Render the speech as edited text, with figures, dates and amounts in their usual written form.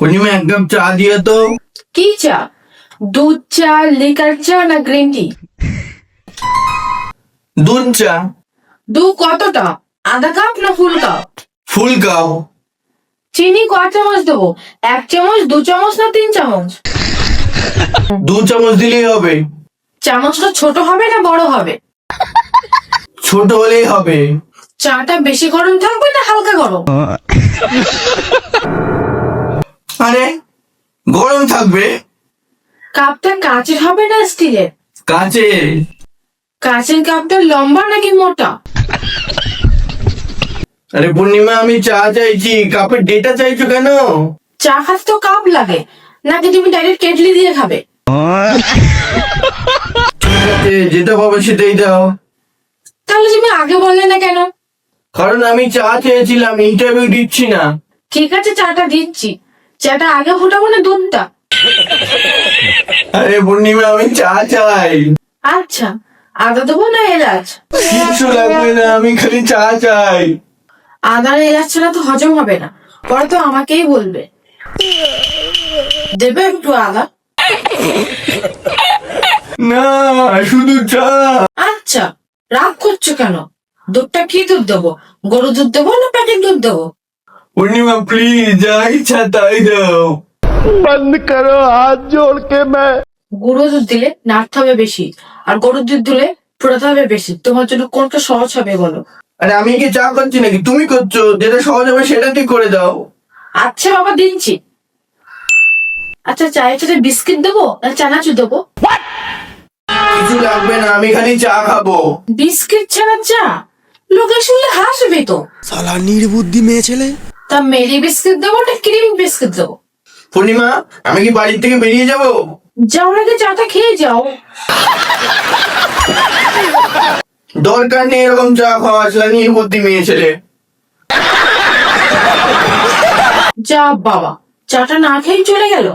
পূর্ণিমা এক কাপ চা দিয়ে তো। কি চা? দুধ চা, লিকার চা না গ্রিন টি? দুধ চা। দু কতটা? আধা কাপ না ফুল কাপ? ফুল কাপ। চিনি ক চামচ দেবো? 1 চামচ, 2 চামচ না 3 চামচ? 2 চামচ দিলেই হবে। চামচটা ছোট হবে না বড় হবে? ছোট হলেই হবে। চাটা বেশি গরম থাকবে না হালকা গরম? আরে গরম থাকবে। কাপটা কাচের হবে না স্টিলের? কাচের। কাচের কাপটা লম্বা নাকি মোটা? আরে পূর্ণিমা আমি চা চাইছি, কাপের ডেটা চাইছো কেন? চা খাতে তো কাপ লাগে, নাকি তুমি ডাইরেক্ট কেটলি দিয়ে খাবে? ঠিক আছে, যেটা পাবে সেটাই দাও। তাহলে তুমি আগে বললে না কেন? কারণ আমি চা চেয়েছিলাম, ইন্টারভিউ দিচ্ছি না। ঠিক আছে, চাটা দিচ্ছি। চাটা আগে ফুটাবো না দুধটা? আরে পূর্ণিমা আমি চা চাই। আচ্ছা, আদা দেবো না এলাচ? কিচ্ছু লাগবে না, আমি খালি চা চাই। আদা আর এলাচ ছাড়া তো হজম হবে না, পরে তো আমাকেই বলবে। দেবে একটু আদা? না, শুধু চা। আচ্ছা, রাগ করছো কেন? দুধটা কি দুধ দেবো? গরু দুধ দেবো না প্যাকেট দুধ দেবো? পূর্ণিমা প্লিজ, যা ইচ্ছা তাই দাও। बंद करो हाथ जोड़ के मैं গরু দুধ দিলে নাড়তে হবে বেশি, আর গরুর দুধ দিলে ফোটাতে হবে বেশি। তোমার জন্য কোনটা সহজ হবে বলো? আরে আমি কি চা করছি নাকি তুমি করছো? যেটা সহজ হবে সেটা তুই করে দাও। আচ্ছা বাবা, দিচ্ছি। আচ্ছা, চায়ের সাথে বিস্কিট দেবো না চানাচুর দেবো? কিছু লাগবে না, আমি খালি চা খাবো। বিস্কিট ছাড়া চা? লোকে শুনলে হাসবে তো। साला निर्बुद्धि में चले তা মেরি বিস্কিট দেবো না ক্রিম বিস্কিট দেবো? পূর্ণিমা আমি কি বাড়ি থেকে বেরিয়ে যাব? যাওয়ার আগে চাটা খেয়ে যাও। দরকার নেই এরকম চা খাওয়া, নির্বুদ্ধি মেয়ে ছেলে। যা বাবা, চাটা না খেয়ে চলে গেল।